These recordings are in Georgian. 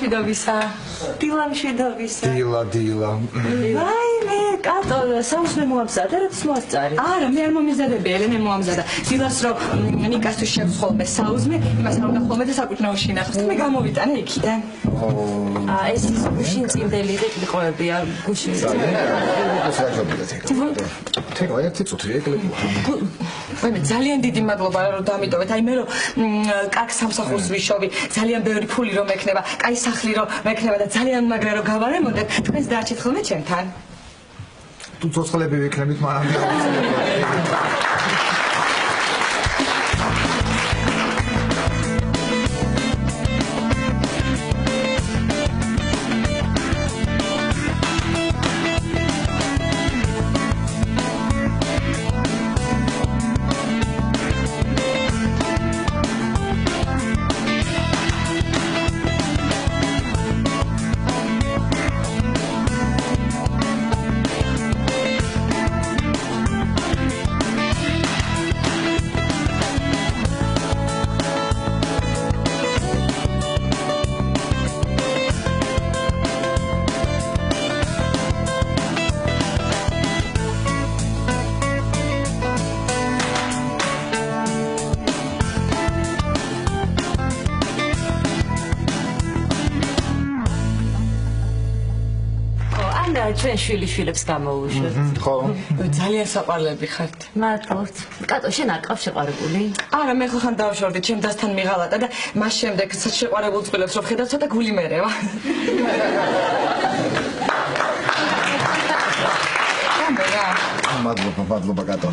მშვიდობისა. დილა მშვიდობისა. დილა. ვაიმე, კატო, საუზმე მოამზადა, რაც მოასწარი. არა, მე არ მომიზადები, ელენე მოამზადა. დილას რომ ნიკასთვის შევსხოლმე საუზმე, იმას არ უნდა ხოლმე და საკუთნაოში ინახოს. მე გამოვიტანე იქიდან. ეს ის გუშინ წინდელი ყოებია, გუშინ. თეკლა ერთი წუთი ეკლები. ვაიმე, ძალიან დიდი მადლობა რომ დამიტოვეთ. აი მე რომ კაკ სამსახურს ვიშოვი, ძალიან ბევრი ფული რომ ექნება, კაი სახლი რომ მექნება და ძალიან მაგრა რომ გავარემონტებ, თქვენს დაარჩეთ ხოლმე ჩემთან. თუ ცოცხლები ვიქნებით, მაგრამ ჩვენ შვილიშვილებს გამოუშვებთ. ხო. ძალიან საყვარლები ხართ. მადლობთ. კატო, შენ არ ყავს შეყვარებული? არა, მე ხან დავშორდი, ჩემ დასთან მიღალატა და მას შემდეგ შეყვარებულ წყვილებს რომ ხედავ, ცოტა გული მერევა. მადლობა კატო.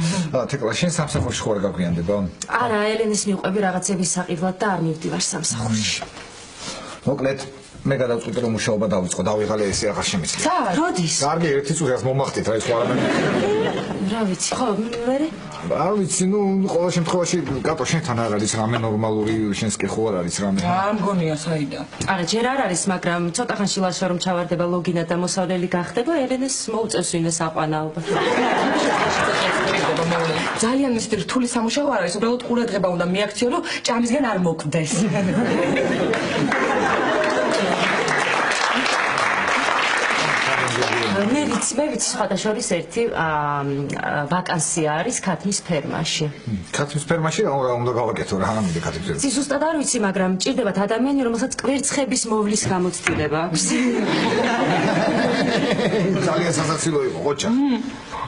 თეკლა, შენ სამსახურში ხوار გაგვიანდება? არა, ელენეს მიყვები რაღაცების საყიდლად და არ მივდივარ სამსახურში. მოკლედ მე გადავწყვიტე რომ მუშაობა დავიწყო, დავიღალე ესე აღარ შემიძლია. როდის? კარგი, ერთი წუთი მომახდით, რა ის ხო არა მე. რა ვიცი, ხო, მერე? არ ვიცი, ნუ ყოველ შემთხვევაში კატო შენთან არ არის რამე ნორმალური, შენს კი ხო არ არის რამე. არ მგონია საიდან. არა, ჯერ არ არის, მაგრამ ცოტა ხანში ლაშა რომ ჩავარდება ლოგინა და მოსავლელი გახდება, ელენეს მოუწევს ვინმეს აყვანაობა. ძალიან მისდევ რთული სამუშაო არ არის, უბრალოდ ყურადღება უნდა მიაქციო, რომ ჭამისგან არ მოკვდეს. მე ვიცი სხვადასხვის ერთი ვაკანსია არის ქათმის ფერმაში. ქათმის ფერმაში რა უნდა გავაკეთო რა ამით ქათმის ფერმაში? ზუსტად არ ვიცი, მაგრამ ჭირდებათ ადამიანი, რომელსაც კვერცხების მოვლის გამოცდილება აქვს. ძალიან სასაცილო იყო, ყოჩა.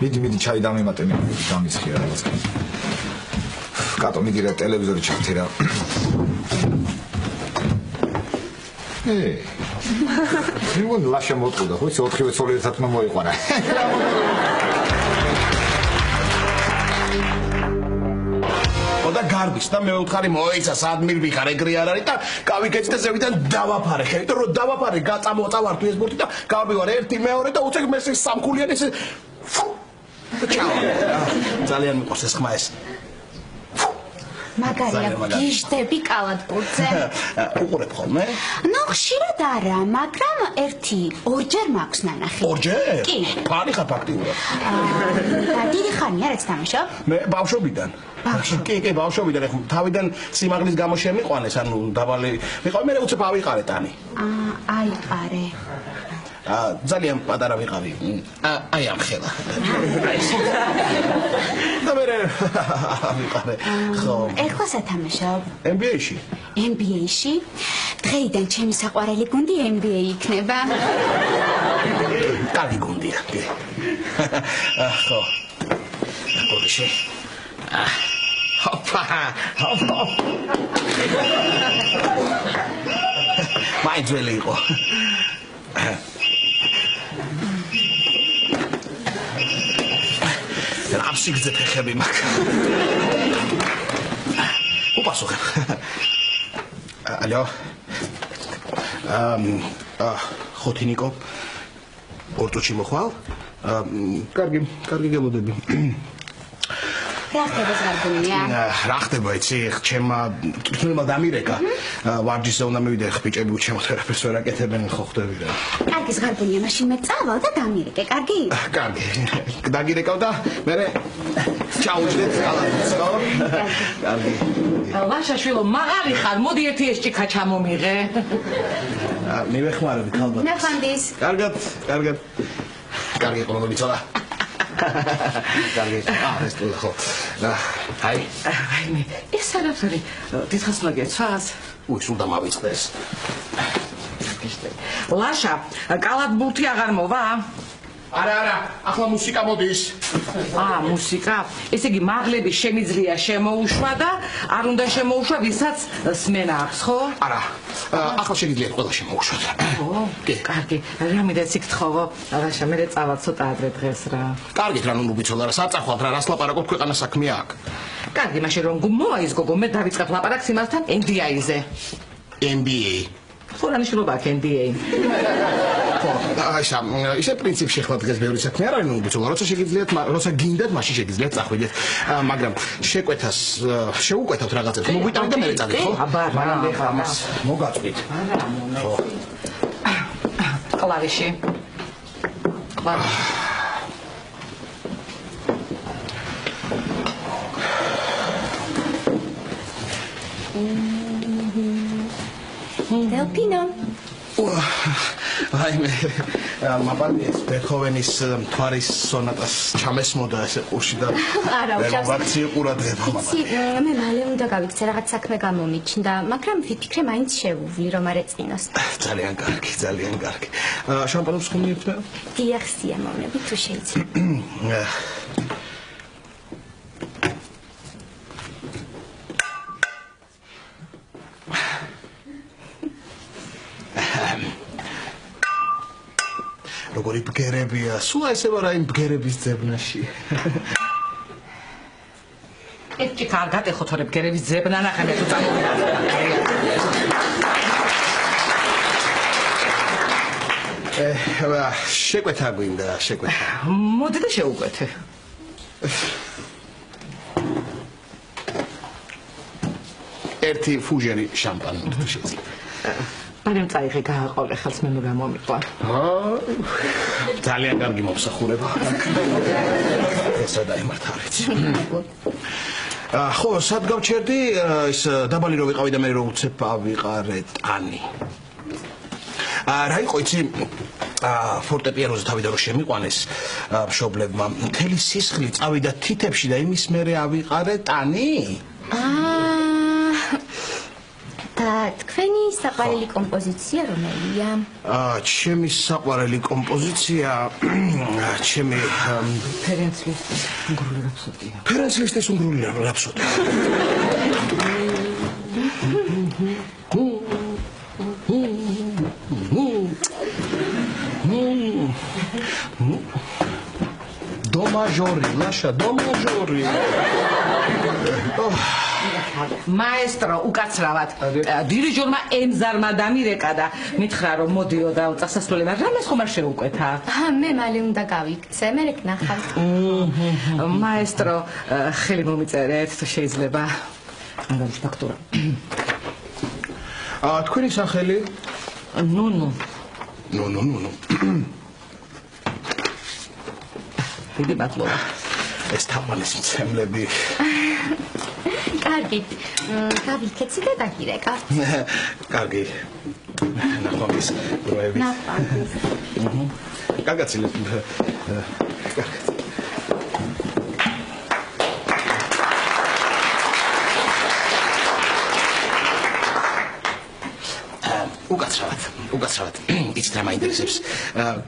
მიდი ჩაი დამემატე მე დამისხია რაღაც. კატო მიდი რა ტელევიზორი ჩართე რა. ვინ ლაშა მოტყუდა, ხო ის 4-ვე ცოლი ერთად უნდა მოიყვანა. და გარბის და მე ვუთხარი მოიცა სად მივიხარ ეგრე არ არის და გავიქეცი და ზევიდან დავაფარე ხე იმიტომ რომ დავაფარე გაწამოწავარ თუ ეს ბურთი და გავმივარ ერთი მეორე და უცებ მე ეს სამქულიანი ეს ჩაო ძალიან მიყვარს ეს ხმა ეს მაგარია გიშდები კალათბურთზე უყურებ ხოლმე? ნუ ხშირად არა, მაგრამ ორჯერ მაქვს ნანახი. ორჯერ? კი. ფარი ხარ ფაქტიურად. და დიდი ხანია რაც თამაშობ? მე ბავშვობიდან. კი, ბავშვობიდან ეხლა თავიდან სიმაღლის გამო შემიყვანეს, ანუ დაბალი ვიყავი, მე უცებ ავიყარე ტანი. აიყარე. ძალიან პატარა ვიყავი. აი ამ ხელა. და მე ვიყავი. ხო. ეხლა სათამაშობ? NBA-ში. NBA-ში? დღეიდან ჩემი საყვარელი გუნდი NBA იქნება. კარგი გუნდია. ხო. გოლში. ჰოპა. მაინძველი იყო. აბსიგზე ფეხები მაქვს. უპასუხებ. ალო. ხოთინიკო. ორტუჩი მოხვალ? კარგი გელოდები. რა ხდება ზარგუნია? რა ხდება იცი, ჩემმა თვითონმა დამირეკა. ვარჯიშზე უნდა მივიდე, ბიჭები უჩემო თერაპევტს ვერ აკეთებენ, ხო ხვდები რა. კარგი ზარგუნია, მაშინ მე წავალ და დამირეკე, კარგი? კარგი. დაგირეკავ და მე ჩაუჯდეთ კალათს, ხო? კარგი. ლაშაშვილო, მაღალი ხარ, მოდი ერთი ესჭიქა ჩამომიღე. მივეხმარები ქალბატონს. ნახანდის. კარგად. კარგი ყოლო მიცოდა. კარგი. ეს თუ ხო. აი. რაიმე, ეს არაფერი, დიდხანს უნდა გეცვას? უი, სულ დამავიწყდეს. ლაშა, კალათბურთი აღარ მოვა? არა, ახლა მუსიკა მოდის. მუსიკა. ესე იგი, მაღლები შემიძლია შემოუშვა და არ უნდა შემოუშვა, ვისაც სმენა აქვს, ხო? არა. ახლა შეგიძლიათ ყველა შემოუშვათ. კი, კარგი. რამიდაც იქთხოვო, ლაშა, მე წავა ცოტა ადრე დღეს რა. კარგით რა ნუ ვიცოდი რა საწახვალთ რა რას ლაპარაკობ ქვეყანას საქმე აქ. კარგი, მაშინ რომ მოვა ის გოგო, მე დავიწყებ ლაპარაკს იმასთან NDA-ზე. NBA. ხო რა მნიშვნელობა აქვს NDA? ხო, ისე პრინციპში ხლა დღეს ბევრი საქმე არ არის, ნუ ვიცოდი, როცა შეგიძლიათ, როცა გინდათ, მაშინ შეგიძლიათ წახვიდეთ, მაგრამ შეკვეთას შეუკვეთავთ რაღაცებს, მოგვიტანეთ და მე წადით, ხო? აბა, მანამდე ამას მოგაწვით. ხო. კლავიში. დელფინო. აი მე მაპარდეს ბეთჰოვენის მთვარის სონატას ჩამესმოდა ესე ყურში და არა, უშავს. ვაქცი ყურადღება მამა. მე მალე უნდა გავიქცე, რაღაც საქმე გამომიჩნდა, მაგრამ ვიფიქრე მაინც შევუვლი რომ არ ეწინოს. ძალიან კარგი. შამპანობს ხომ ერთმა? დიახ, სიამოვნებით თუ შეიძლება. როგორი ბგერებია, სულ ესე ვარ აი ბგერების ძებნაში. ერთი კარგად ეხოთორე ბგერების ძებნა ნახე მე თუ წამოვიდა. შეკვეთა გვინდა, შეკვეთა. მოდი და შეუკვეთე. ერთი ფუჟერი შამპანი თუ შეიძლება. მაგრამ წაიღე გააყოლე ხელს მე მოგამომიყვა. ძალიან კარგი მომსახურება. ესა დაიმართა არიცი. ხო, სად გავჩერდი ის დაბალი რო ვიყავი და მე რო უცებ ავიყარე ტანი. რა იყო იცი ფორტეპიანოზე თავიდან რო შემიყვანეს მშობლებმა მთელი სისხლი წავიდა თითებში და იმის მერე ავიყარე ტანი. და თქვენი საყვარელი კომპოზიცია რომელია? ჩემი საყვარელი კომპოზიცია ჩემი ფერენც ლისტის უნგრული რაფსოდია. ფერენც ლისტის უნგრული რაფსოდია. დო მაჟორი, ლაშა, დო მაჟორი. მაესტრო უკაცრავად დირიჟორმა ემზარმა დამირეკა და მითხრა რომ მოდიო და წასასვლელი მაგრამ რამეს ხომ არ შეუკვეთა? მე მალე უნდა გავიქცე, მე რეკნახავ. მაესტრო ხელი მომიწერეთ თუ შეიძლება. ანგარიშ ფაქტურა. თქვენი სახელი? ნუნუ. ნუნუ. დიდი მადლობა. ეს თამალის მცემლები. კარგი. გავიქცე და დაგირეკა. კარგი. ნახომის პროევი. ნახომის. კარგაცილებ. კარგი. უკაცრავად. იცით რა მაინტერესებს?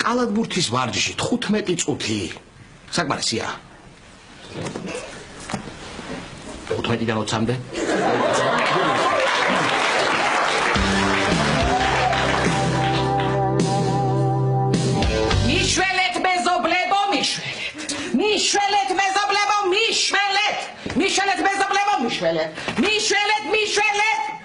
კალათბურთის ვარჯიში 15 წუთი. საკმარისია. 15-დან 20-მდე. მიშველეთ მეზობლებო, მიშველეთ მეზობლებო, მიშველეთ.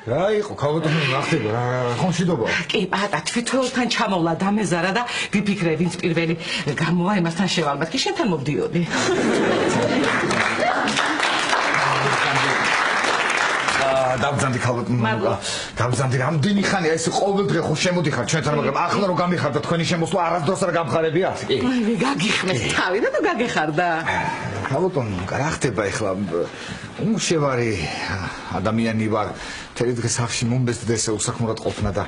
რა იყო ქალბატონო რა ხდება რა ხონშიდობა? კი პატა თვითონთან ჩამოვლა დამეზარა და ვიფიქრე ვინც პირველი გამოვა იმასთან შევალბათ კი შენთან მოვდიოდი. დავბრძანდი ქალბატონო. დავბრძანდი რამდენი ხანია ეს ყოველდღე ხო შემოდიხარ ჩვენთან მაგრამ ახლა რო გამიხარდა თქვენი შემოსვლა არასდროს არ გამხარებიათ კი? აი გაგიხმეს თავი და თუ გაგეხარდა. ხალხო, რა ხდება ახლა? უმშევარი ადამიანი ვარ. მთელი დღე სახლში მომბესდეს უსაქმურად ყოფნა და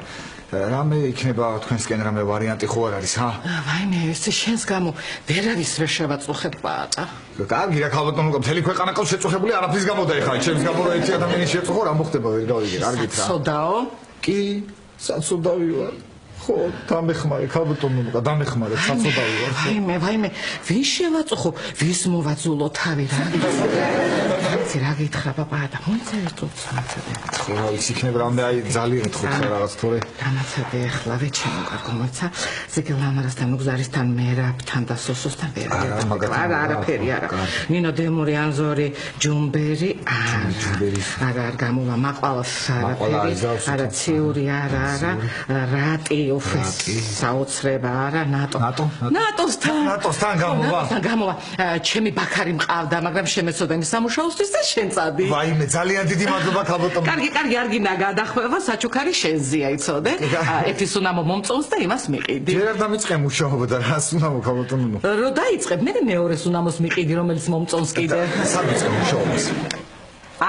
რამე იქნება თქვენსკენ რამე ვარიანტი ხო არ არის, ჰა? ვაიმე, ეს შენს გამო ვერ არის ვერ შევაწუხებ პატა. კარგი რა ხალხო, მთელი ქვეყანა ყავს შეწუხებული არაფრის გამო და ეხლა ჩემს გამო რა ერთი ადამიანი შეწუხო რა მოხდება ვერ გავიგე, კარგით რა. სოდაო? კი, საცოდავი ვარ. ხო, დამეხმარე, ხალხო, დამეხმარე, საცოდავი ვარ. ვაიმე, ვინ შევაწუხო, ვის მოვაძულო თავი რა? რა გითხრა პაპა, მოიცადე წუწმაცადე. ხო, რა ის იქნება რამე აი ძალიან ხო რაღაც თორე. დამაცადე ახლა ვე ჩემო კარგო მოიცა. ზეგელამარასთან უგზარისთან მერაბთან და სოსოსთან ვერ არა არაფერი არა. ნინო დემური ანზორი ჯუმბერი არა გამოვა მაყვალას არაფერი არა ციური არა რატი ოფის საოცრება არა ნატოსთან გამოვა ჩემი ბაქარი მყავდა მაგრამ შემეცოდა იმის სამუშაოსთვის და შენ წადი ვაიმე ძალიან დიდი მადლობა ხალხო კარგი არ გინდა გადახვევა საჩუქარი შენზეა იცოდე ეთის უნამო მომწონს და იმას მიყიდი ჯერ არ დამიწყე მუშაობა და რას უნამო ხალხო რო დაიწყებ მე მეორეს უნამოს მიყიდი რომელიც მომწონს კიდე სადიწყე მუშაობას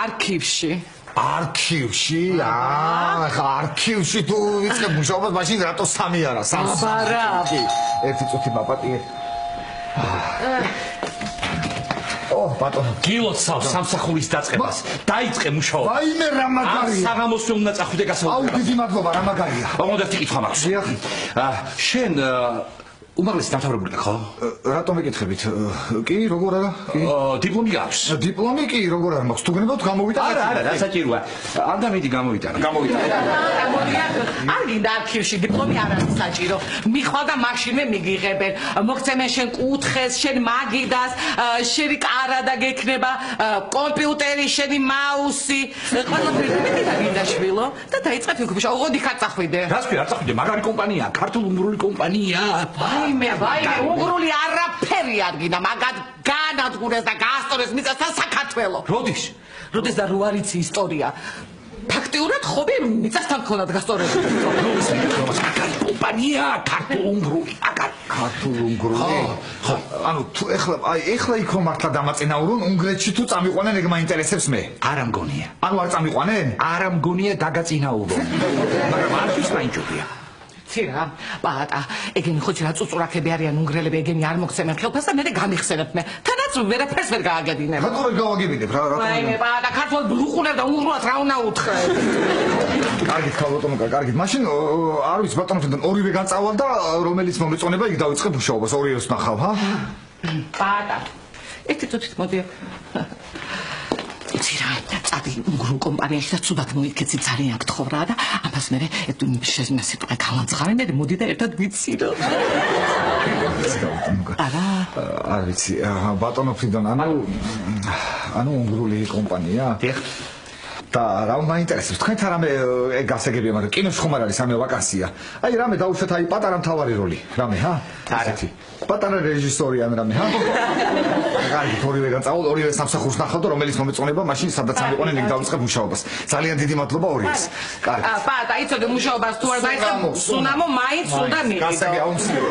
არქივში ხა არქივში თუ ვიწყებ მუშაობას მაშინ რატო სამი არა აბარა ერთი წუთი მაპატიე ბატონო გილოცავ სამსახურის დაწყებას დაიწყე მუშაობა ვაიმე რა მაგარია საღამოსვე უნდა წახვიდე გასაუბრებლად აუ დიდი მადლობა რა მაგარია მომდევნო კითხვა მაქვს შენ უმაღლესი დამთავრებული ხო? რატომ ეკითხებით? კი, როგორ არა? კი. დიპლომი გაქვს. დიპლომი კი, როგორ არა მაქვს? თუ გნებავთ გამოვიტანეთ. არა, საჭიროა. ანდამედი გამოვიტანე. არ გინდა არქივში დიპლომი არ არის საჭირო. მიხვალ და მაშინვე მიგიღებენ. მოგცემენ შენ კუთხეს, შენ მაგიდას, შენი კარა და გექნება კომპიუტერი, შენი მაუსი. ყველაფერი გინდა შვილო და დაიწყებ იქ ოღონდ იქ არ წახვიდე. რას ქვია, არ წახვიდე, მაგარი კომპანიაა, ქართულ-უნგრული კომპანიაა. ვაიმე, უნგრული არაფერი არ გინდა, მაგად განადგურეს და გაასწორეს მიწასთან საქართველო. როდის და რო არიცი ისტორია. ფაქტიურად ხობი მიწასთან ქონად გასწორებული. კომპანია ქართულ-უნგრული, ქართულ-უნგრული. ანუ თუ ეხლა იქ რომ მართლა დამაწინაურონ უნგრეთში თუ წამიყვანენ ეგ მაინტერესებს მე. არა მგონია. ანუ არ წამიყვანენ? არა მგონია დაგაწინაურონ. მაგრამ არქივს მაინჭობია. ცირა, პატა, ეგენი ხოჭი რა წუწურაქები არიან უნგრელები, ეგენი არ მოგცემენ ხელფასს და მე გამიხსენებ მე. თანაც ვერაფერს ვერ გააგებინებ. რატო ვერ გავაგებინებ რა? ვაიმე, პატა, ქართულად ბლუყუნებ და უნგრულად რა უნდა უთხრე. კარგით, ხალხო, კარგით. მაშინ არ ვიცი ბატონო, ორივე განწავალ და რომელიც მომეწონება იქ დავიწყებ მუშაობას, ორივეს ნახავ, ჰა? პატა. ერთი წუთით მოდი. ცირა, წადი უნგრულ კომპანიაში და ცუდად მოიქეცი ძალიან გთხოვრა და ამას მე შენ სიტყვა განაცხარი მე მოდი და ერთად ვიცირო. არ ვიცი, ბატონო ფრიდონ, ანუ უნგრული კომპანია? დიახ. და რა მაინტერესებს თქვენთან რამე გასაგებია, მაგრამ კინოში ხომ არ არის ამე ვაკანსია. აი რამე დაუშვათ აი პატარა მთავარი როლი. რამე, ჰა? არათი. პატარა რეჟისორი ან რამე, ჰა? კარგი, ორივე განწავალ, ორივე სამსახურს ნახავ და რომელიც მომეწონება, მაშინ სადაც ამიყვანენ იქ დავიწყებ მუშაობას. ძალიან დიდი მადლობა ორივეს. კარგი. პატა, იცოდე მუშაობას თუ არ დაიწყებ, სუნამო მაინც უნდა მიყიდო. გასაგე აუმსირო.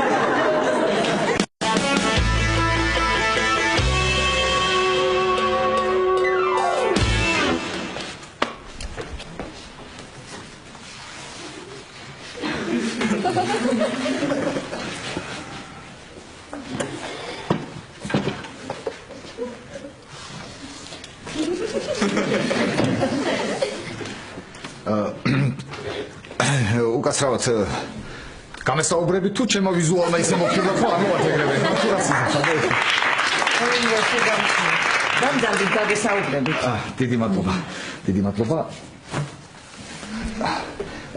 უკაცრავად გამესაუბრები თუ ჩემო ვიზუალმა ისე მოგხიბლა ხო არ მოვათეგრებენ თუ რას იხსნა დამძარდი გაგესაუბრებით დიდი მადლობა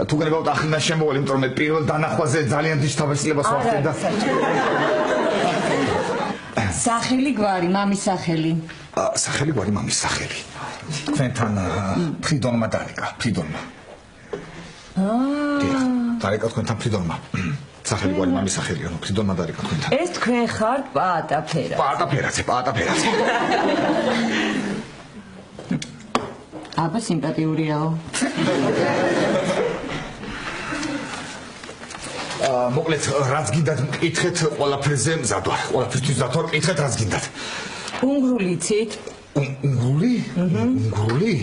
თუ გნებავთ ახლა შემოვალი იმიტომ მე პირველ დანახვაზე ძალიან დიდ თავისლებას ვახდენ და სახელი გვარი მამის სახელი სახელი გვარი მამის სახელი თქვენთან ფრიდონმა დარეკა ფრიდონმა დარეკა თქვენთან ფრიდონმა სახელი გვარი მამის სახელია ფრიდონმა დარეკა თქვენთან ეს თქვენ ხართ პატაფერაცე აბა სიმპათიურიაო მოკლედ რაც გინდათ მკითხეთ ყველაფერზე მზად ვარ ყველაფერთვის მზად ვარ მკითხეთ რაც გინდათ უნგრული იცით? უნგრული? უნგრული?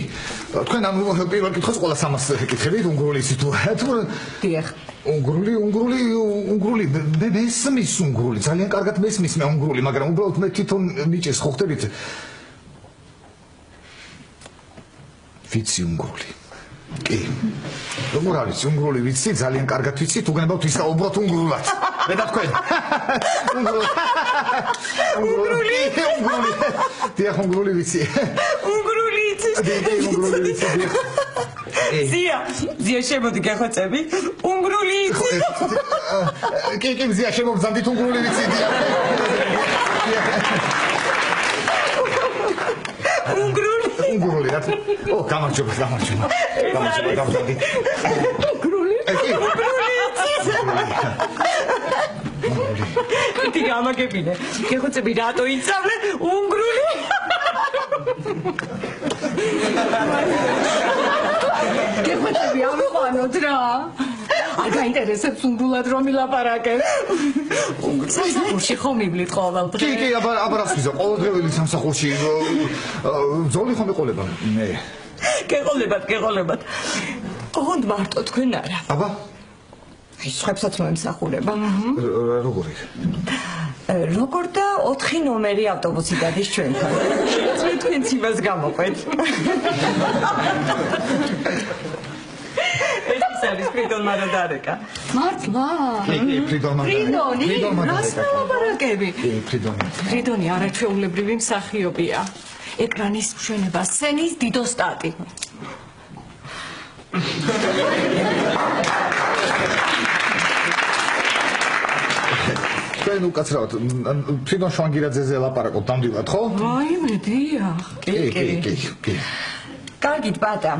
თქვენ ამ პირველ კითხვას ყველა 300 ეკითხებით უნგრული იცით თუ? დიახ. უნგრული, მე მესმის უნგრული, ძალიან კარგად მესმის მე უნგრული, მაგრამ უბრალოდ მე თვითონ მიჭირს ხო ხდებით? ვიცი უნგრული. კი. როგორ არის უნგრული ვიცი, ძალიან კარგად ვიცი, თუ გნებავთ ვისაუბროთ უნგრულად. მე და თქვენ. უნგრული. დიახ, უნგრული ვიცი. უნგრული იცით? უნგრული ვიცი. ზია შემოდი გეხვეწები? უნგრული იცით? კი, ზია შემოგზანდით უნგრული ვიცი. უნგრული რა. გამარჯობა. უნგრული იცით? კი გამაგებინე. გეხვეწები რატო იცავლე? უნგრული. გეხვეწები ამიყვანოთ რა. არ გაინტერესებს უნგრულად რომ ილაპარაკებ? სამსახურში ხომ მივლით ყოველდღე? კი, აბარასვიზა, ყოველდღიურად სამსახურში. ძოლი ხომ ეყოლება მე? გეყოლებათ. ოღონდ მარტო თქვენ არა. აბა? აი, სხვებსაც მოემსახურება. როგორი? როგორ და 4 ნომერი ავტობუსი გადის ჩვენთან. შეიძლება თქვენც იმას გამოყვეთ. ეს არის ფრიდონ მარადარეკა. მართლა? კი, ფრიდონი. რას ლაპარაკები? კი, ფრიდონი. ფრიდონი არაჩვეულებრივი მსახიობია. ეკრანის მშვენება, სცენის დიდოსტატი. თქვენ უკაცრავად ფრიდონ შვანგირაძეზე ლაპარაკობ დამდივად ხო? რაიმე დიახ. კი. კარგით პატა.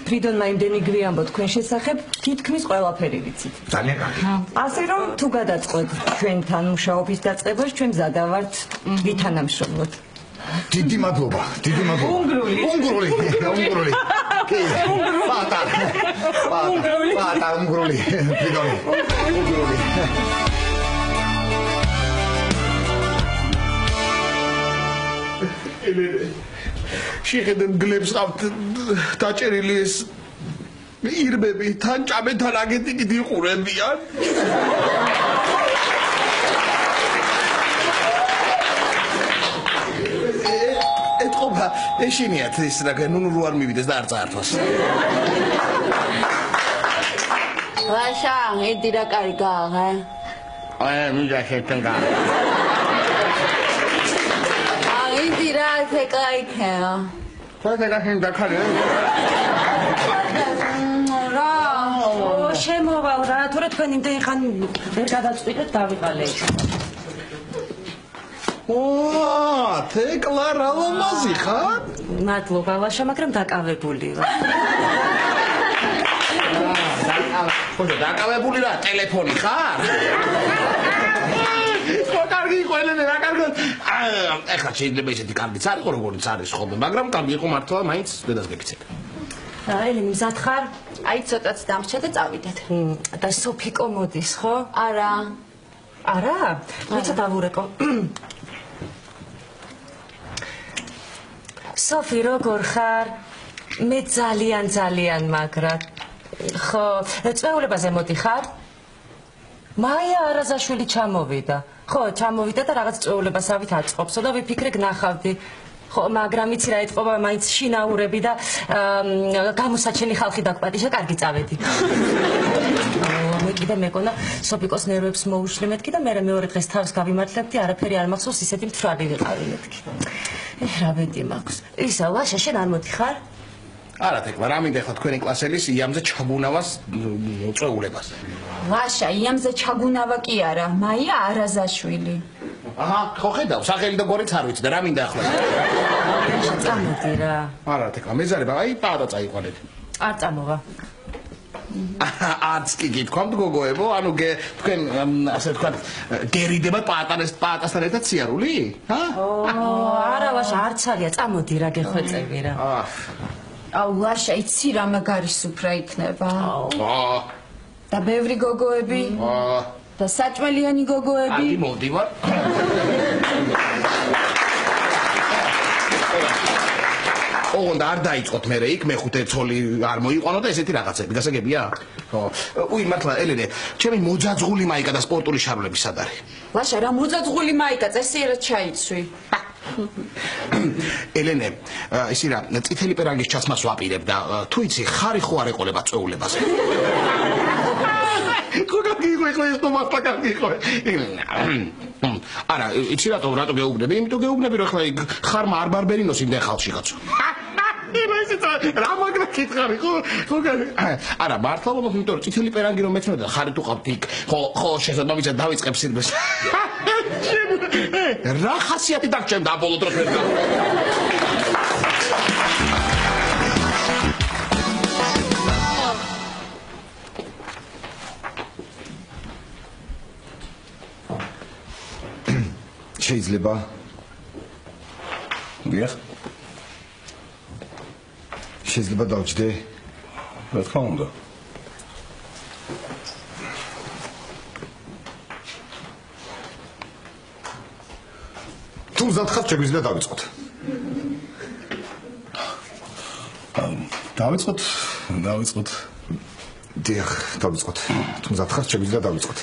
ფრიდონმა იმდენი გვიანბო თქვენ შესახებ, თითქმის ყველაფერი ვიცით. ძალიან კარგი. ასე რომ თუ გადაწყვეტ ჩვენთან მუშაობის დაწყებას, ჩვენ მზადა ვართ ვითანამშრომლოთ. დიდი მადლობა. უნგრული. კი. პატა. უნგრული. ფრიდონი. უნგრული. შეხედენ გლებს ყავთ დაჭერილი ეს ირმები თან ჭამეთან აგეთი კიდე იყურებიან. ეთყობა ეშინიათ ის რა ნუნუ რო არ მივიდეს და არ წაართვას. ვაშა ედი რა კარი გააღე? მინდა შეთენგა. Indira se cae que შემოვალ რა, თორე თქვენ იმდენი ხანი ვერ გადაწყვიტეთ დავიყალე. თეკლა რა ლამაზი ხარ? მადლობა ლაშა, მაგრამ დაკავებული ვარ. დაკავებული რა, ტელეფონი ხარ? კარგი ყველენე რა კარგად. ეხლა შეიძლება ისეთი კარგიც არ იყო როგორც არის ხოლმე, მაგრამ კარგი იყო მართლა მაინც დედას გეკიცეთ. ელი მზად ხარ? აი ცოტაც დამრჩა და წავიდეთ. და სოფიკო მოდის, ხო? არა. არა? მეც დავურეკო. სოფი როგორ ხარ? მე ძალიან მაგრად. ხო, წვეულებაზე მოდიხარ? მაია არაზაშვილი ჩამოვიდა. ხო, ჩამოვიდა და რაღაც წვეულებასავით აწყობსო და ვიფიქრე გნახავდი. ხო, მაგრამ იცი რა ეთყობა მაინც შინაურები და გამოსაჩენი ხალხი დაგპატიშა, კარგი წავედი. მე კიდე მეკონა სოფიკოს ნერვებს მოუშლე მეთქი და მე მეორე დღეს თავს გავიმართლებდი, არაფერი არ მახსოვს, ისეთი მთვრალი ვიყავი მეთქი. რა ბედი მაქვს. ისა ლაშა შენ არ მოდიხარ? არა თეკლა, რა მინდა ხო თქვენი კლასელის იამზე ჩაგუნავას წვეულებას. ვაშა, იამზე ჩაგუნავა კი არა, მაია არაზაშვილი. აჰა, ხო ხედავ, სახელი და გვარიც არ ვიცი და რა მინდა ახლა? წამოდი რა. არა თეკლა, მეზარება, აი პაატა წაიყვანეთ. არ წამოვა. არც კი გითქვამთ გოგოებო, ანუ თქვენ ასე ვთქვათ, გერიდება პაატასთან ერთად სიარული? ჰა? არა ვაშა, არც არია, წამოდი რა გეხვეწები რა. აუ ლაშა, იცი რა მაგარისუფრა იქნება. და ბევრი გოგოები. და საჭმელიანი გოგოები. აი მოვდივარ. ოღონდ არ დაიწყოთ მე იქ მეხუთე ცოლი არ მოიყვანო და ესეთი რაღაცები გასაგებია? ხო. უი მართლა ელენე, ჩემი მოძაძღული მაიკა და სპორტული შარვლები სად არის? ლაშა რა მოძაძღული მაიკა წესიერად ჩაიცვი. ელენე, ისი რა, წითელი პერანგის ჩასმას ვაპირებ და თუ იცი, ხარი ხო არ ეყოლება წვეულებაზე. ხო გიგო ეს თო მასლა გიგო. არა, იცი რატო გეუბნები? იმიტომ გეუბნები რომ ხლა ხარმა არ ბარბერინოს იმდენ ხალხში კაცო. რა მაგრა კითხარი ხო? არა, მართლა ვამბობ, იმიტომ რომ წითელი პერანგი რომ მეცნობდა და ხარი თუ ყავთ იქ, ხო შესაძლებელია დავიწყებ სირბეს. რა ხასიათი დაგჭემდა ამ ბოლო დროს მე. შეიძლება? დიახ. შეიძლება დავჭდე? რა თქმა უნდა. თუ მზად ხართ, შეგვიძლია დავიწყოთ. დავიწყოთ. დიახ, დავიწყოთ. თუ მზად ხართ, შეგვიძლია დავიწყოთ.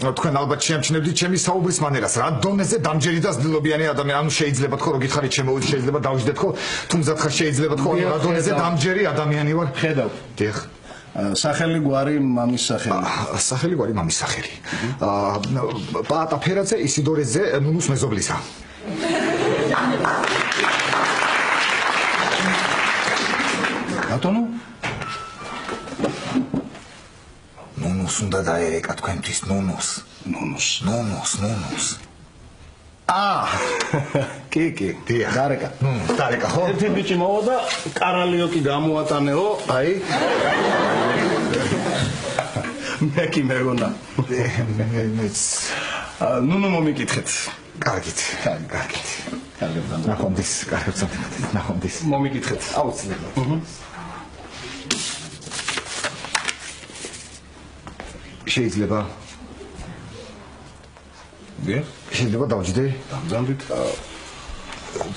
თქვენ ალბათ შეამჩნევდით ჩემი საუბრის მანერას, რა დონეზე დამჯერი და ზდილობიანი ადამიანი, ანუ შეიძლება თქო, რომ გითხარით შემოვიდეთ, შეიძლება დავიждეთ ხო, თუ მზად ხარ შეიძლება თქო, რა დონეზე დამჯერი ადამიანი ვარ. ხედავ. დიახ. სახელი გვარი მამის სახელი. სახელი გვარი მამის სახელი. პაატა ფერაძე ისიდორეზე ნუნუს მეზობლისა. ბატონო? ნუნუს უნდა დაერეკა თქვენთვის ნუნუს. კი, დიახ. დარეკა. დარეკა ხო? ერთი ბიჭი მოვა და კარალიოკი გამოატანეო, აი. მე კი მეგონა. მეც ნუნუ მომიკითხეთ. კარგით. ნახონდის. მომიკითხეთ. აუცილებლად. შეიძლება? დიახ. შეიძლება დავჭდე? დამძამდით.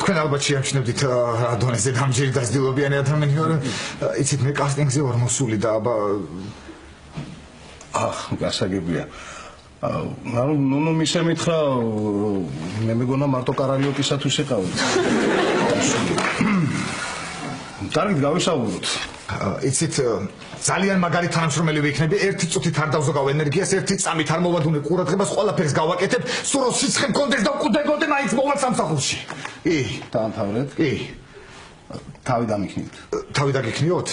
თქვენ ალბათ შეამჩნევდით რა დონეზე დამჯერი დაძდილობიანი ადამიანი ვარ. იცით მე კასტინგზე ვარ მოსული და აბა გასაგებია. ნუნუ მისე მითხრა მე მეგონა მარტო კარალიოკისათვის იყავით. კარგით გავისაუბროთ. იცით ძალიან მაგარი თანამშრომელი ვიქნები, ერთი წუთით არ დავზოგავ ენერგიას, ერთი წამით არ მოვადუნებ ყურადღებას, ყველაფერს გავაკეთებ, სულ რომ სიცხე მქონდეს და ვკვდებოდე მაინც მოვალ სამსახურში. კი. დაამთავრეთ? კი. თავი დამიქნიოთ. თავი დაგიქნიოთ?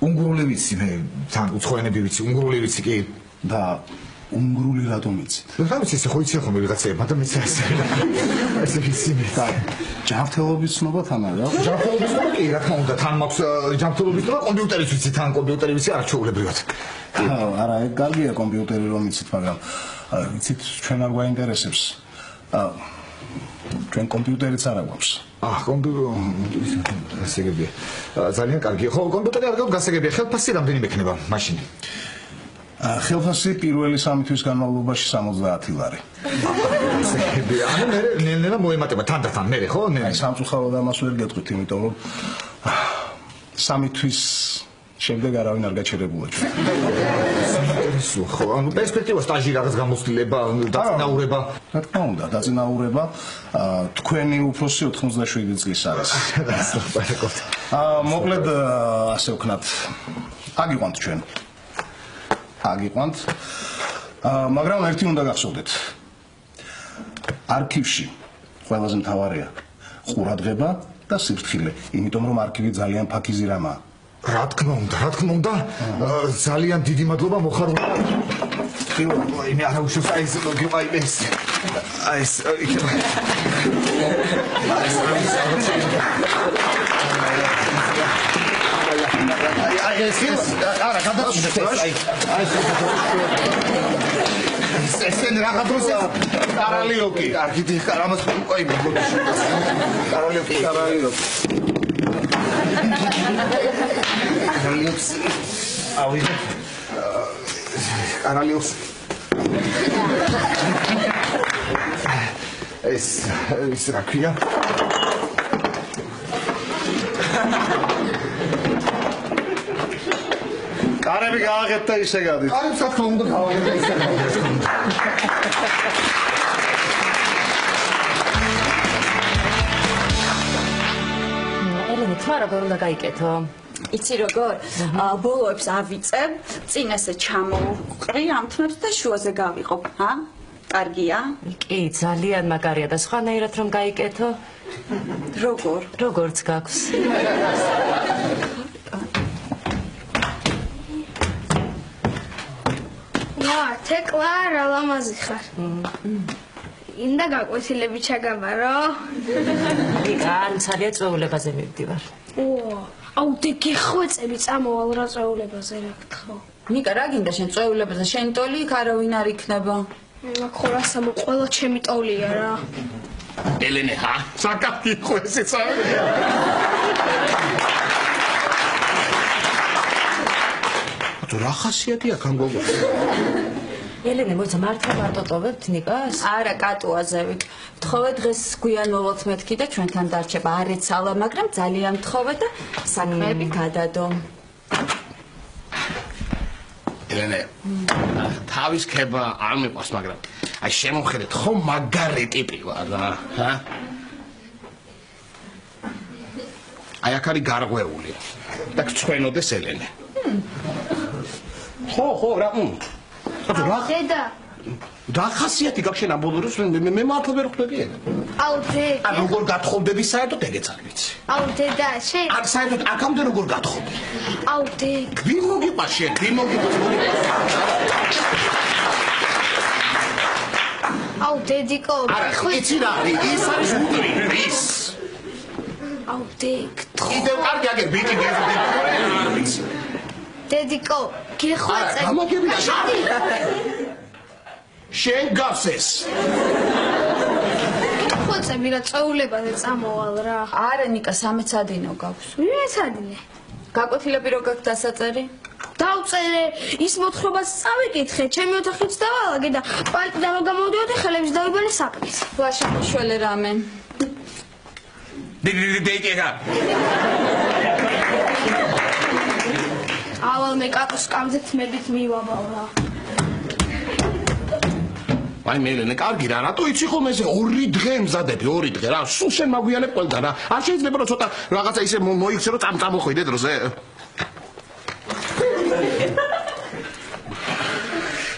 უნგრული ვიცი მე, თან უცხოენები ვიცი, უნგრული ვიცი კი. და უნგრული რატომ იცით? რა ვიცი, ესე ხო იცი ხოლმე ვიღაცებმა და მეც ესე ვიცი მე. ჯანმრთელობის ცნობა თან არა? ჯანმრთელობის ცნობა კი, რა თქმა უნდა, თან მაქვს ჯანმრთელობის ცნობა, კომპიუტერიც ვიცი, თან კომპიუტერი ვიცი, არჩეულებრივად. არა, ეგ კარგია კომპიუტერი რომ იცით, მაგრამ იცით, ჩვენ არ გვაინტერესებს. ჩვენ კომპიუტერიც არ აქვს. კომპიუტერი გასაგებია. ძალიან კარგი. ხო, კომპიუტერი არ გაქვს გასაგებია. ხელფასი რამდენიმე ექნება მაშინ? ხელფასი პირველი 3 თვის განმავლობაში 70 ლარი. ანუ მე ნელა მოემატება თანდათან მე ხო? აი სამწუხაროდ ამას ვერ გეტყვით, იმიტომ რომ 3 თვის შემდეგ არავინ არ გაჩერებულა ჩვენ. ინტერესო ხო? ანუ პერსპექტივა სტაჟი რაღაც გამოცდილება, დაწინაურება. რა თქმა უნდა, დაწინაურება თქვენი უფროსი 97 წლის არის. მოკლედ ასე ვქნათ. აგიყვანთ ჩვენ. აგიყვანთ. მაგრამ ერთი უნდა გახსოვდეთ. არქივში ყველაზე მთავარია ყურადღება და სიფრთხილე, იმიტომ რომ არქივი ძალიან ფაქიზი რამაა. რა თქმა უნდა, ძალიან დიდი მადლობა მოხარული. მე არა უშავს აი ეს. არა, გადაწყვეტეთ. ესენ რაღა დროზე კარალიოკი. კარგი დიხა, ამას უკვე კარალიოკი. ავიღე. კარალიოს. ეს რა ქვია? კარები გააღეთ და ისე გადით. კარებს რა თქმა უნდა გავაღებ და ისე გადით. ელენე, თმა როგორ უნდა გაიკეთო? იცი როგორ? ბოლოებს ავიწებ, წინ ესე ჩამოვყრი ამ თმებს და შუაზე გავიყობ, ჰა? კარგია? კი, ძალიან მაგარია და სხვანაირად რომ გაიკეთო? როგორ? როგორც გაქვს. თეკლარა ლამაზი ხარ. ინდა გაკვეთილები ჩაგაბარო. ან ძალიან წვეულებაზე მივდივარ. აუ გეხვეწები წამოვალ რა წვეულებაზე რა გთხოვ. ნიკა რა გინდა შენ წვეულებაზე შენ ტოლი იქ არავინ არ იქნება. ხო რა სამო ყველა ჩემი ტოლია რა. ელენე ჰა საკაფი ხო ესეც არა. თუ რა ხასიათი აქვს ამ გოგოს? ელენე, მოიცა მართლა მარტოტოვებთ ნიკას? არა, კატუაზევით. ვთხოვე დღეს გვიან მოვოთ მეთქი და ჩვენთან დარჩება. არ ეცალა, მაგრამ ძალიან ვთხოვე და საქმეები გადადო. ელენე, თავის ქება არ მიყვარს, მაგრამ აი შემოხედეთ, ხო მაგარი ტიპი ვარ რა, ჰა? აი აქ არის გარღვეული და გწვენოდეს ელენე. ხო, რა დედა რა ხასიათი გაქვს შენ ამ ბოლოს მე მართლა ვერ ხვდები ელენე. აუ დედა ან როგორ გათხოვდები საერთოდ ეგეც არ ვიცი. აუ დედა შენ ან საერთოდ აქამდე როგორ გათხოვდი? აუ დედა ვინ მოგიყვარს შენ? ვინ მოგიყვარს? აუ დედიკო არა, იცი რა არის? ის არის უტრი, ის. აუ დედა კიდევ კარგი აგერ ბიჭი გეზდი. არ ვიცი. დედიკო გეხვეწე გამოგებია შენ გასეს გეხვეწები რა წვეულებაზე წამოვალ რა არა ნიკა სამეცადინო გაქვს. მეცადინე გაკვეთილები რო გაქვს დასაწერი? დავწერე ის მოთხრობას წავიკითხე ჩემი ოთახიც დავალაგე და პალტი დავაგამოვდიოდი ხელებს დავიბალე საპკის ლაშაკიშველე რამე. დეიტია ავალ მე კატოს კამზე თმებით მივაბავ რა აი მე ელენე კარგი რა რატო იცი ხოლმე ესე 2 დღე მზადები 2 დღე რა სულ შენ მაგვიანებ ყველგან რა არ შეიძლება რომ ცოტა რაღაცა ისე მოიქცე რომ წამოხვიდე დროზე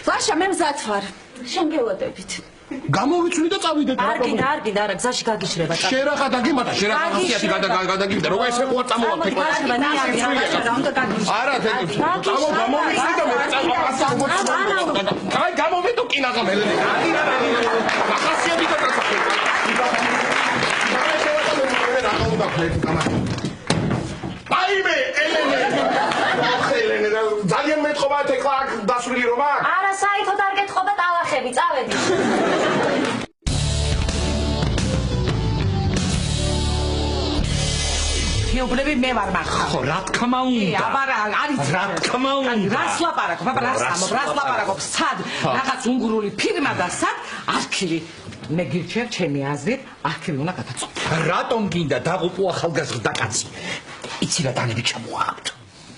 ლაშა მე მზად ვარ შენ გელოდებით გამოვიცვლი და წავიდეთ არ გინდა არა გზაში გაგიშრება შენ რა გადაგიმატა შენ რა ხასიათი გადაგიმდა როგორ ესე ყوار წამოვალ თქო არა გამოვიცვლი და მე აი გამოვიდო კინაღა მე ხასიათი აი მე ელენე ძალიან მეტყობა ეთქლა დასვლილი რომ აქ არა საერთოდ არ გეტყობა ტალახები წავედი ფიობლები მე ვარ მაგხარ ხო რა თქმა უნდა აბარა არის რა თქმა უნდა რას ლაპარაკობ აბა რას ლაპარაკობ სად რაღაც უნგრული ფირმა და სად არქივი მე გირჩევ ჩემი აზრით არქივი უნდა გადაწყვეტ რატომ გინდა დაღუპო ახალგაზრდა კაცი იცი რა დანები ჩამოაქვთ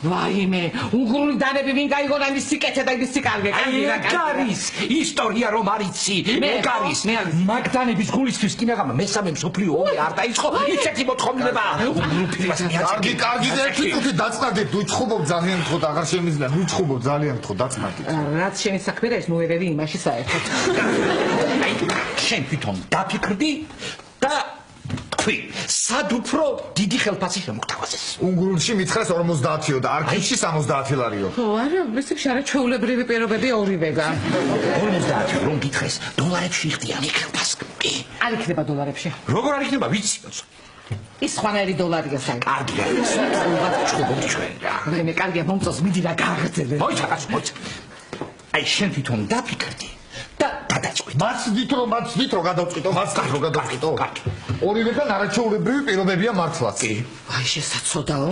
ვაიმე უნგრული დანები ვინ გაიგონა ის სიკეთე და ის სიკარგე ეგ არის ისტორია რომ არიცი ეგ არის მაგდანების გულისთვის კინაღამ მესამე მსოფლიო ომი არ დაიწყო ისეთი მოთხოვნილება უნგრულ ფილმას მიაწევი კარგი და ერთი დაწყდით ვიჩხუბობ ძალიან თქო აღარ შემიძლია ვიჩხუბობ ძალიან თქო დაწყდით რაც შენი საქმე და ეს მოერევი იმაში საერთოდ აი შენ თვითონ დაფიქრდი და თქვი სად უფრო დიდი ხელფასი შემოგთავაზეს უნგრულში მითხრეს 50-იო და არქივში 70 ლარიო ხო არა მისიქ არა ჩვეულებრივი პირობები ორივეგან 50 რომ გითხეს დოლარებში იხდიან იქ ხელფასს კი არ იქნება დოლარებში როგორ არ იქნება ვიცი ის სხვანაირი დოლარია საერთოდ კარგი არის უბრალოდ ჩხუბობთ ჩვენ რა მე კარგია მომწონს მიდი რა გააგრძელე მოიცა აი შენ თვითონ დაფიქრდი და გადაწყვეტ მაცდით რომ გადავწყვიტო ორივეგან არაჩვეულებრივი პირობებია მართლაც აი შესაძოდაო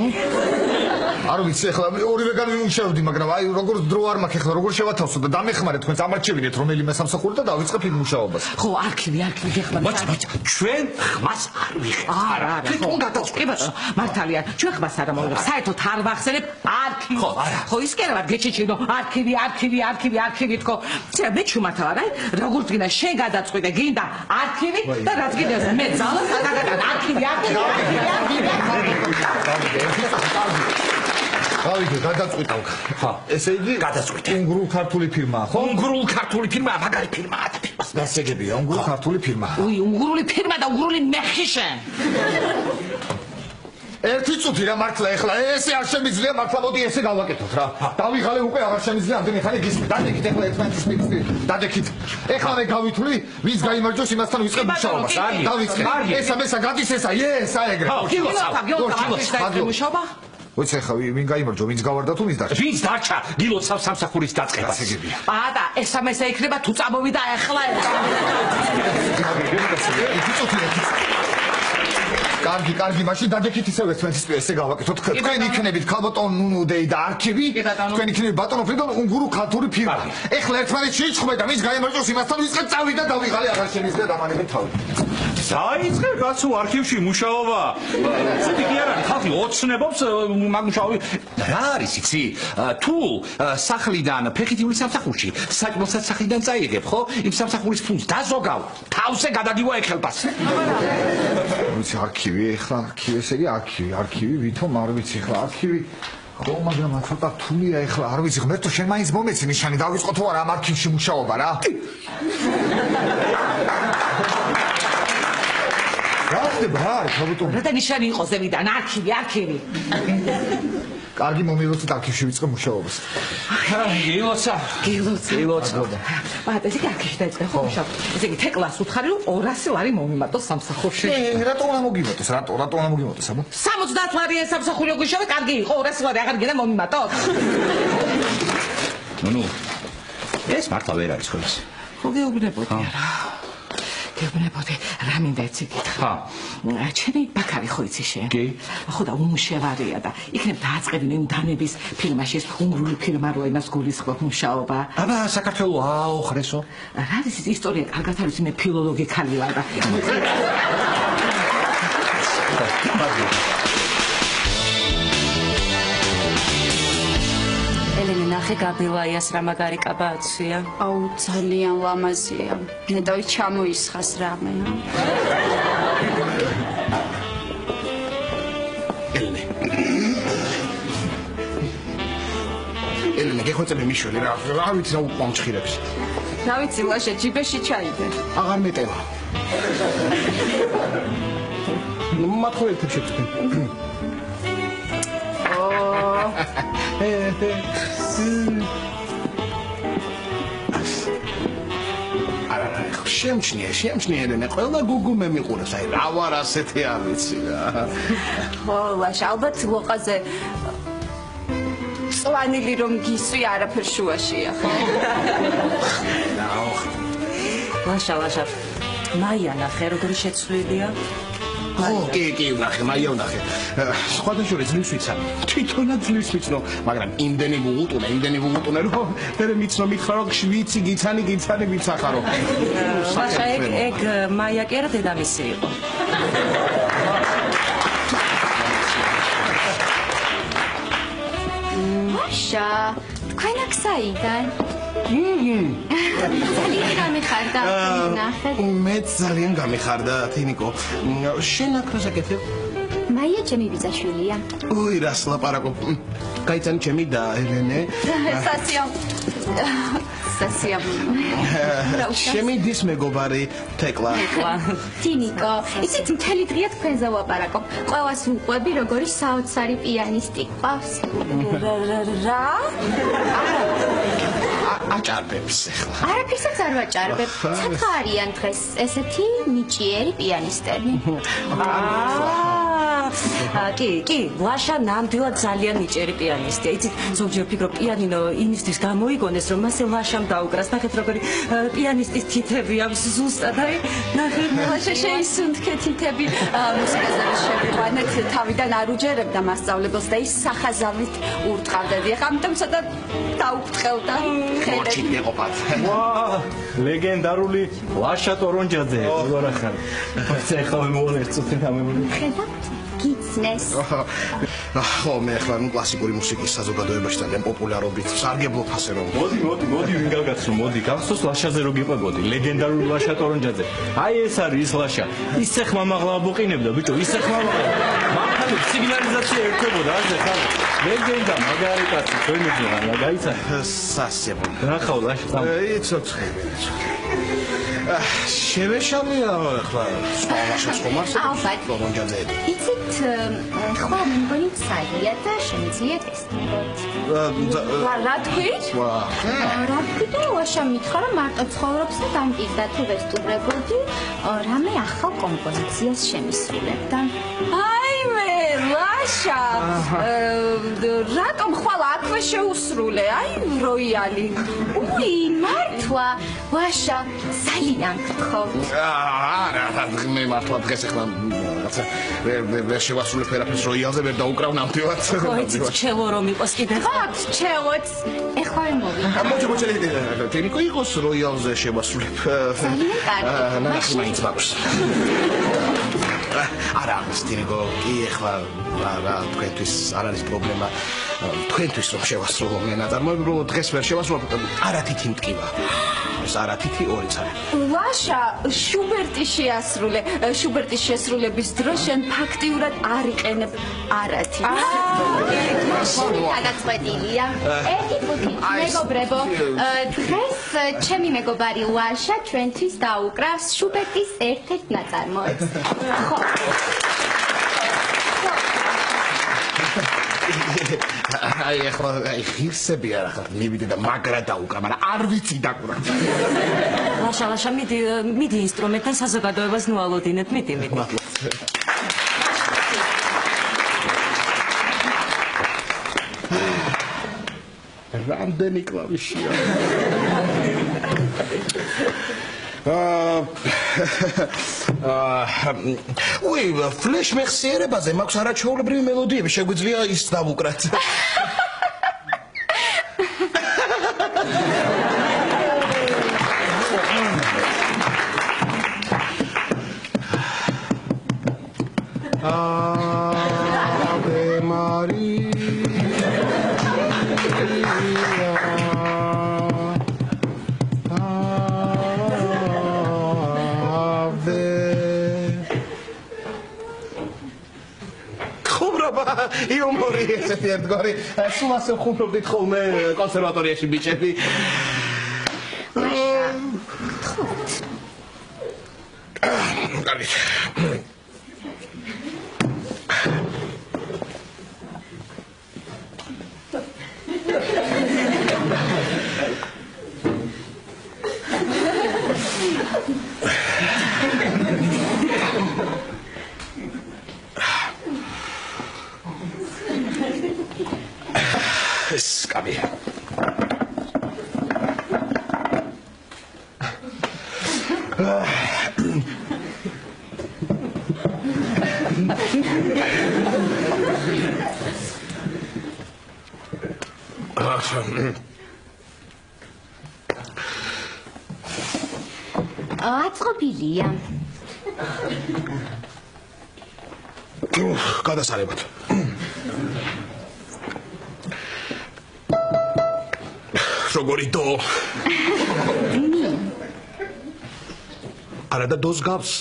არ ვიცი ეხლა ორივე განვიმუშავდი მაგრამ აი როგორ დრო არ მაქვს ეხლა როგორ შევათავსო და დამეხმარე თქვენ წამარჩევინეთ რომელიმე სამსახური და დავიწყებ იქ მუშაობას ხო არქივი გეხმა მოიცა ჩვენ ხმას არ ვიხერხ არა თვითონ გადავწყვეტ მართალია ჩვენ ხმას არ მოვიღებ საერთოდ არ ვახსენებ არქივი ხო ის კი არა გეჩეჩინო არქივი თქო ცერა მე ჩუმათავ არა როგორ გინდა შენ გადაწყვეტე გინდა არქივი და რაც გინდა მე ძალა არქივი გავიგე გადაწყვეტავ ხა ესე იგი გადაწყვეტე უნგრულ ქართული ფირმაა ხო უნგრულ ქართული ფირმა მაგარი ფირმაა და ფირმას გასაგებია უნგრულ ქართული ფირმა უნგრული ფირმა და უნგრული მეხი შენ ერთი წუთი რა მართლა ეხლა ესე არ შემიძლია მართლა მოდი ესე გავაკეთოთ რა დავიღალე უკვე აღარ შემიძლია ამდენი ხანი გისმე დადექით ეხლა ერთმანეთის მიწი დადექით ეხლა მე გავითვლი ვის გაიმარჯვოს იმასთან ვიწყებ მუშაობას დავიწყე ესა გადის ესა ესა ეგრე მუშაობა ვიცი ეხლა ვინ გაიმარჯვა ვინც გავარდა თუ ვინც დარჩა ვინც დარჩა გილოცავ სამსახურის დაწყებას გასაგებია და ესამესა იქნება თუ წამოვიდა ეხლა კარგი მაშინ დადექით ისევ ერთმანეთის ესე გავაკეთოთ თქვენ იქნებით ქალბატონ ნუნუდეი და არქივი თქვენ იქნებით ბატონო ფრიდონ უნგრულ ქართული ფირმა ეხლა ერთმანეთს შეიჭხმე და ვის გაიმარჯვოს იმასთან ვიწყებ წავიდა და ვიღალე აღარ შემიძლია დამანებენ თავი დაიწყე კაცო არქივში მუშაობა ცოტი კი არ არის ხალხი ოცნებობს მაგუშავი რა არის იცი თუ სახლიდან ფეხით ივლის სამსახურში საჭმელსაც სახლიდან წაიღებ ხო იმ სამსახურის ფულს დაზოგავ თავზე გადაგივა ეხელბას ვიცი არქივი ეხლა ესე იგი არქივი ვითომ არ ვიცი ეხლა არქივი ხო მაგრამ ცოტა რთულია ეხლა არ ვიცი ღმერთო შენ მაინც მომეცი ნიშანი დავიწყო თუ არა ამ არქივში მუშაობა რა რა ხდება რა არის ქალბატონო რა და ნიშანი იყო ზევიდან არქივი კარგი მომილოცეთ არქივში ვიწყე მუშაობას გილოცა ეს იგი არქივში დაიწყე ხო მუშაობა ესე იგი თეკლას უთხარი რომ 200 ლარი მომიმატოს სამსახურში რატო უნდა მოგიმატოს აბა 70 ლარი ეს სამსახური გუშავე კარგი იყო 200 ლარი აღარ გინდა მომიმატოთ ნუ ეს მართლა ვერ არის ხო ეს ხო გეუბნებოდი არა გეუბნებოდი რა მინდა იცი გითხრა ჩემი ბაქარი ხო იცი შენ ხო და უმშევარია და იქნებ დააწყებინე დანების ფირმაში უნგრული ფირმა რო იმას გულისხმობ მუშაობა აბა საქართველო აოხრესო რა ის ისტორია კარგად არის მე ფილოლოგი ხალი ვარ და ელენე ნახე გაბილაიას რა მაგარი კაბაცია აუ ძალიან ლამაზია ნეტავი ჩამოისხას რამე ელენე გეხვეწები მიშველი რა ვიცი რა უკმამჭხირებს რა ვიცი ლაშა ჯიბეში ჩაიდე აღარ მეტევა მათხოვეთებში თქვენ შემჩნია ელენე ყველა გუგუ მე მიყურებს აი რა ვარ ასეთი არ ვიცი რა ხო ლაშა ალბათ ლოყაზე წვანილი რომ გისვი არაფერ შუაშია ხო ლაშა მაია ნახე როგორი შეცვლილია კი ვნახე მაია ვნახე სხვადასხვა ძლივს ვიცა თვითონაც ძლივს ვიცნო მაგრამ იმდენი ვუღუტუნე რომ მე მიცნო მითხრა რომ შვიცი გიცანი ვიცახარო ლაშა ეგ მაია კი არა დედამისი იყო ლაშა თქვენ აქ საიდან ძალიან გამიხარდა ნახე მე ძალიან გამიხარდა თინიკო შენ აქ რა საკეთებ მაია ჩემი ბიძაშვილია ოი რას ლაპარაკობ გაიცანი ჩემი და ელენე სასიამ ჩემი დის მეგობარი თეკლა თინიკო იცით მთელი დღეა თქვენზე ვაპარაკობ ყველას უყვები როგორი საოცარი პიანისტი ყავს რა აჭარბებს ახლა არაფერსაც არ ვაჭარბებ ცაცხა არიან დღეს ესეთი ნიჭიერი პიანისტები კი, ლაშა ნამდვილად ძალიან ნიჭიერი პიანისტია. იცით, ზოგჯერ ვფიქრობ, პიანინო იმისთვის გამოიგონეს, რომ მასე ლაშამ დაუკრას. ნახეთ, როგორი პიანისტის თითები აქვს ზუსტად, აი, ნახეთ. ლაშა შეისუნთქე თითები მუსიკაზე შევიყვანეთ, თავიდან არ უჯერებდა მასწავლებელს და ის სახაზავით ურტყავდა. ეხლა ამიტომ ცოტა დაუფრთხელდა ხედები. მოჭით გეყოფათ. ვა, ლეგენდარული ლაშა ტორონჯაძე, როგორ ახარ? ეხლა მოვალ ერთ წუთით ამებული. ხედავთ? გიცნეს. ხო, მე ახლა კლასიკური მუსიკის საზოგადოებაში ძალიან პოპულარობით სარგებლობ ასე რომ. მოდი, ვინ გაგაცნო, მოდი, გახსოვს ლაშაზე რო გიყვებოდი, ლეგენდარული ლაშა ტორონჯაძე. აი ეს არის ის ლაშა. ისე ხმამაღლა ბოყინებდა, ბიჭო, ისე ხმამაღლა. მანქანით სიგნალიზაცია ერთვებოდა, ასე ხარ. ლეგენდა, მაგარი კაცი, თქვენი რა გაიცა? სასწებო. რა ხავ ლაშა სამ. იცოცხლები. შევეშალია ახლა სხვა ლაშას ხომ არსებობს? ალბათ. ტორონჯაძეები. იცით, ხომ მგონი ძალიან და შემიძლია ტესტებოთ. რა თქვით? რა თქვით? ლაშა მითხრა რომ მარტო ცხოვრობს და დამტირდა თუ ვესტუმრებოდი, რამე ახალ კომპოზიციას შემისრულებდა. აიმე, ლაშა. რატომ ხვალ აქვე შეუსრულე? აი, როიალი. უი, მართლა, ლაშა, ძალიან გთხოვთ. არა, მე მართლა დღეს ახლა რაღაცა ვერ შევასრულებ ფერაფერს როიალზე ვერ დაუკრავ ნამდვილად. ხო, იცით, ჩელო რომ იყოს კიდე. ხოთ, ჩელოც. ეხლა მოვიდა. მოჭი, ტენიკო იყოს როიალზე შევასრულებ. ძალიან კარგი. ნახე მაინც მაქვს. არა, სტინგო, კი ახლა რა თქვენთვის არ არის პრობლემა. თქვენთვის რომ შევასრულო მე ნაწარმოები, რომ დღეს ვერ შევასრულებ, არათითი მტკივა. ეს არათითი ორი წარი. ლაშა, შუბერტი შეასრულე. შუბერტის შესრულების დროს შენ ფაქტიურად არ იყენებ არათი. გადაწყვეტილია. ერთი ფუქი, მეგობრებო, დღეს ჩემი მეგობარი ლაშა ჩვენთვის დაუკრავს შუბერტის ერთ-ერთ ნაწარმოებს. ხო. აი ახლა ღირსები არ ახლა მივიდე და მაგრა დაუკრა, მაგრამ არ ვიცი დაკვრა. ლაშა, მიდი ინსტრუმენტთან საზოგადოებას ნუალოდინეთ, მიდი. რამდენი კლავიშია? უი, ფლეშ მეხსიერებაზე მაქვს არაჩვეულებრივი მელოდიები, შეგვიძლია ის დავუკრათ. Ave იუმორი ესეთი ერთგვარი სულ ასე ხუმრობდით ხოლმე კონსერვატორიაში ბიჭები. კარგი. Skabi. აწყობილია. გადასარევად. როგორი დო? არა და დოს გავს.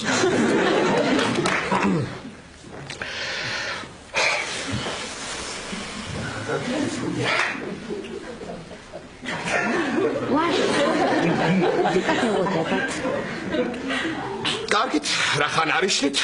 კარგით, რახან არიშნით?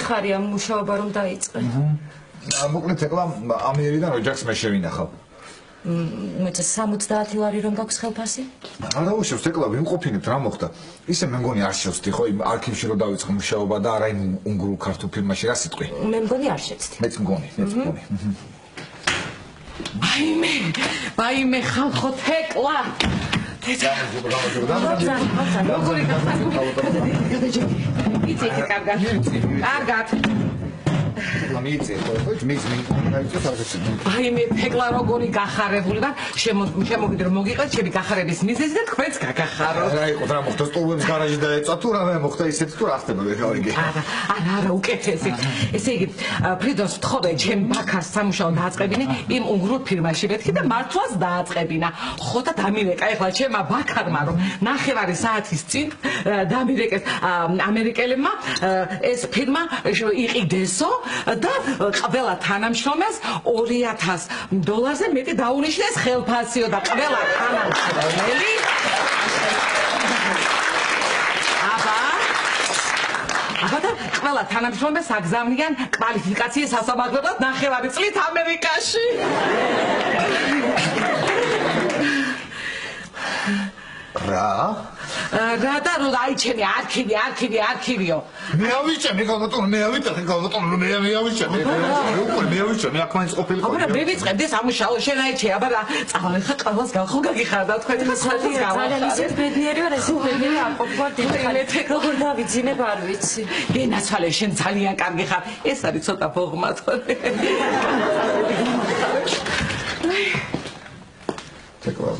ხარია მუშაობა რომ დაიწყე. მოკლედ ეკლა ამიერიდან ოჯახს მე შევინახავ. მეც 70 ლარი რომ გაქვს ხელფასი? არა უშევს ეკლა ვიმყოფინებთ რა მოხდა. ისე მე მგონი არ შევსდი ხო იმ არქივში რომ დავიწყე მუშაობა და არა იმ უნგრულ ქართულ ფილმაში რა სიტყვი. მე მგონი არ შეცდი. მეც მგონი. ბაიმე ხალხო თეკლა. იცით კარგად. კარგად. აი მე ფეკლა როგორი გახარებული და შემოგიდე რომ მოგიყეთ ჩემი გახარების მიზეზი და თქვენც გაგახაროთ. რა იყო რა მოხდა სტუმრების გარაჟი დაეწვა თუ რამე მოხდა ისეთ თუ რა ხდება ვეღარიგე. არა უკეთესი. ესე იგი ფრიდონს ვთხოვე ჩემ ბაქარს სამუშაო დააწყებინე იმ უნგრულ ფირმაში მეთქი და მართლაც დააწყებინა. ხო და დამირეკა ეხლა ჩემმა ბაქარმა რომ 9 საათის წინ დამირეკეს ამერიკელებმა ეს ფირმა იყიდესო და ყველა თანამშრომელს $2000 მეტი დაუნიშნეს ხელფასიო და ყველა თანამშრომელი აბა და ყველა თანამშრომელს აგზავნიან კვალიფიკაციის სასამართლოდ 9 წლით ამერიკაში. რა? რა და რო დაიჩენე არქივიო. მე ავიჩენე გამოტონო, მე ავიტეხე გამოტონო, მე ავიჩენე. უკვე მე ავიჩენე, აქ მაინც ყოფილი ყო. აბა მე ვიწყებდი სამუშაო შენ აიჩე, აბა რა წავალ ხა ყველას გავხო გაგიხარდა თქვენ ხა საათის გავა. ძალიან ისეთ ბედნიერი ვარ, ესე ბედნიერი არ ყოფილი დიხარ. როგორ დავიძინებ არ ვიცი. გენაცვალე შენ ძალიან კარგი ხარ. ეს არის ცოტა ბოღმათონე. თეკლა